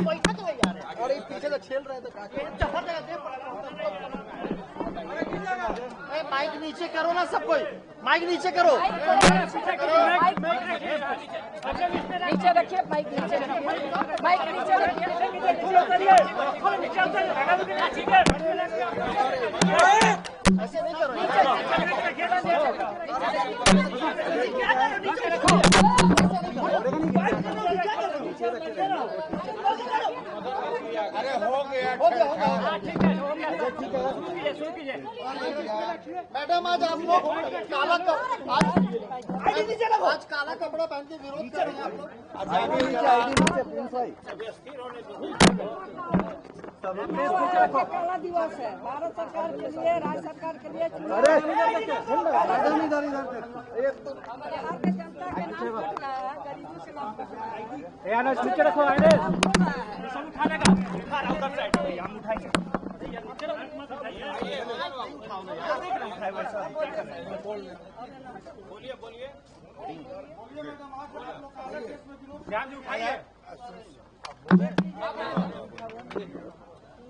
बैठा तो है यार, और एक पीछे तो छेल रहे थे। माइक नीचे करो ना सब कोई, माइक नीचे करो। नीचे रखिए, माइक नीचे रखिए, माइक नीचे रखिए। ऐसे नहीं करो। अरे हो गया, मैडम आज आप लोग आज काला कपड़ा पहन के विरोध कर रहे हैं आप लोग। काला दिवस है भारत सरकार के लिए, राज्य सरकार के लिए। नीचे रखो, सब उठाने का उधर साइड हम उठाएंगे। बोलिए बोलिए, ध्यान से उठाइए।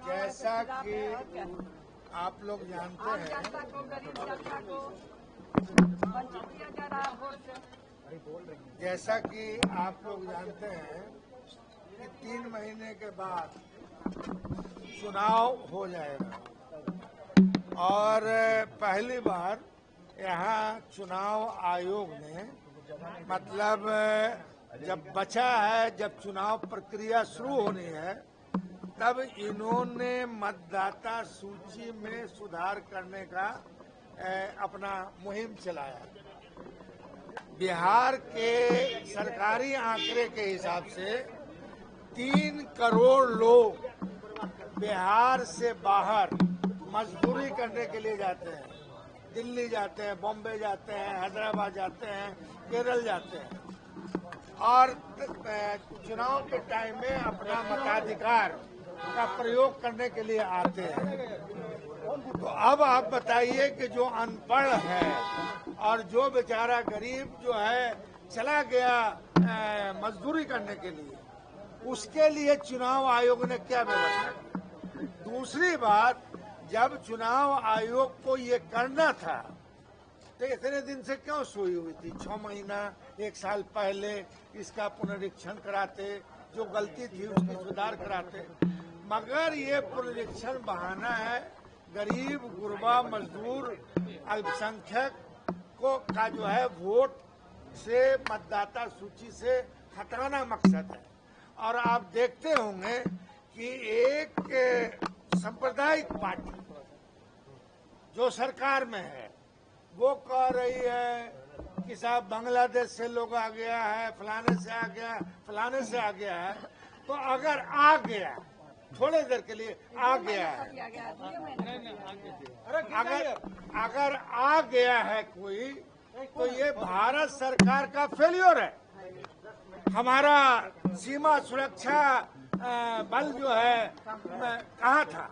जैसा कि आप लोग जानते हैं, जैसा कि आप लोग जानते हैं कि 3 महीने के बाद चुनाव हो जाएगा और पहली बार यहाँ चुनाव आयोग ने मतलब जब बचा है, जब चुनाव प्रक्रिया शुरू होनी है, तब इन्होंने मतदाता सूची में सुधार करने का अपना मुहिम चलाया। बिहार के सरकारी आंकड़े के हिसाब से 3 करोड़ लोग बिहार से बाहर मजदूरी करने के लिए जाते हैं। दिल्ली जाते हैं, बॉम्बे जाते हैं, हैदराबाद जाते हैं, केरल जाते हैं और चुनाव के टाइम में अपना मताधिकार का प्रयोग करने के लिए आते हैं। तो अब आप बताइए कि जो अनपढ़ है और जो बेचारा गरीब जो है चला गया मजदूरी करने के लिए, उसके लिए चुनाव आयोग ने क्या व्यवस्था की। दूसरी बात, जब चुनाव आयोग को ये करना था तो इतने दिन से क्यों सोई हुई थी? 6 महीना 1 साल पहले इसका पुनरीक्षण कराते, जो गलती थी उसकी सुधार कराते। मगर ये पुनरीक्षण बहाना है, गरीब, गुरबा, मजदूर, अल्पसंख्यक को का जो है वोट से, मतदाता सूची से हटाना मकसद है। और आप देखते होंगे कि एक सांप्रदायिक पार्टी जो सरकार में है वो कह रही है कि साहब बांग्लादेश से लोग आ गया है, फलाने से आ गया, फलाने से आ गया है। तो अगर आ गया, थोड़ी देर के लिए आ गया है, अगर आ गया है कोई, तो ये भारत सरकार का फेल्योर है। हमारा सीमा सुरक्षा बल जो है कहाँ था?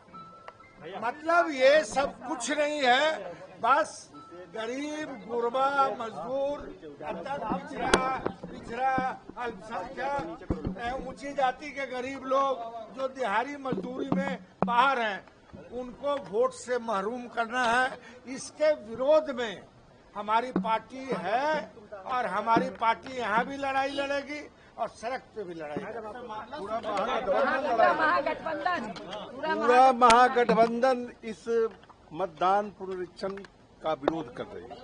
मतलब ये सब कुछ नहीं है, बस गरीब, गुरबा, मजदूर, पिछड़ा, अल्पसंख्यक, ऊंची जाति के गरीब लोग जो दिहाड़ी मजदूरी में बाहर हैं, उनको वोट से महरूम करना है। इसके विरोध में हमारी पार्टी है और हमारी पार्टी यहाँ भी लड़ाई लड़ेगी और सड़क पे भी लड़ाई। पूरा महागठबंधन इस मतदान पुनरीक्षण का विरोध कर रही है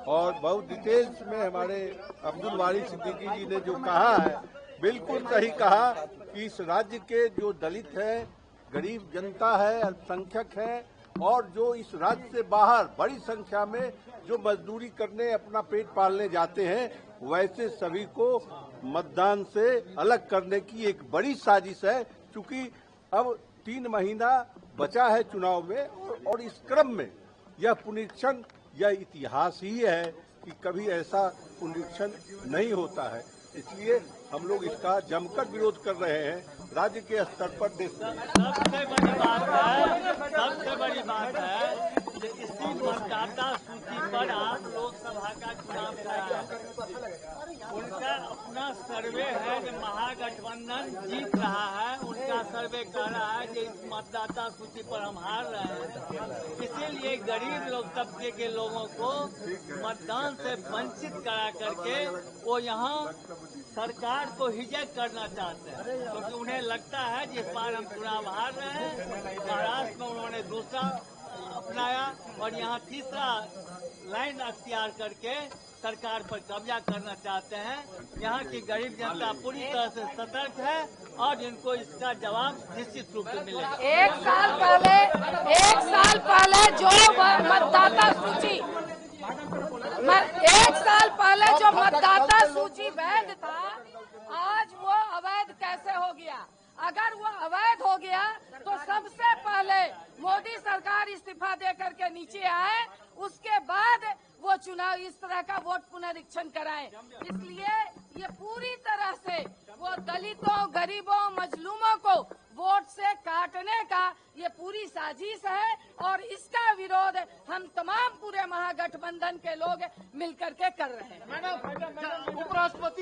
और बहुत डिटेल्स में हमारे अब्दुल वारिस सिद्दीकी जी ने जो कहा है, बिल्कुल सही कहा कि इस राज्य के जो दलित है, गरीब जनता है, अल्पसंख्यक है और जो इस राज्य से बाहर बड़ी संख्या में जो मजदूरी करने, अपना पेट पालने जाते हैं, वैसे सभी को मतदान से अलग करने की एक बड़ी साजिश है। क्योंकि अब 3 महीना बचा है चुनाव में और इस क्रम में यह पुनरीक्षण, यह इतिहास ही है कि कभी ऐसा पुनरीक्षण नहीं होता है। इसलिए हम लोग इसका जमकर विरोध कर रहे हैं राज्य के स्तर पर, देश में। सबसे बड़ी बात है इसी मतदाता सूची पर आज लोकसभा का चुनाव कराया। उनका अपना सर्वे है कि महागठबंधन जीत रहा है। उनका सर्वे कह रहा है कि इस मतदाता सूची पर हम हार रहे हैं, इसीलिए गरीब लोग तबके के लोगों को मतदान से वंचित करा करके वो यहाँ सरकार को हिजक करना चाहते हैं, क्योंकि उन्हें लगता है जिस बार हम चुनाव हार रहे हैं। महाराष्ट्र में उन्होंने दूसरा अपनाया और यहाँ तीसरा लाइन अख्तियार करके सरकार पर कब्जा करना चाहते हैं। यहाँ की गरीब जनता पूरी तरह से सतर्क है और इनको इसका जवाब निश्चित रूप से मिलेगा। एक साल पहले जो मतदाता सूची वैध था, आज वो अवैध कैसे हो गया? अगर वो अवैध हो गया तो सबसे पहले मोदी सरकार इस्तीफा दे करके नीचे आए, उसके बाद वो चुनाव इस तरह का वोट पुनरीक्षण कराए। इसलिए ये पूरी तरह से वो दलितों, गरीबों, मजलूमों को वोट से काटने का ये पूरी साजिश है और इसका विरोध हम तमाम पूरे महागठबंधन के लोग मिलकर के कर रहे हैं। मैडम, उपराष्ट्रपति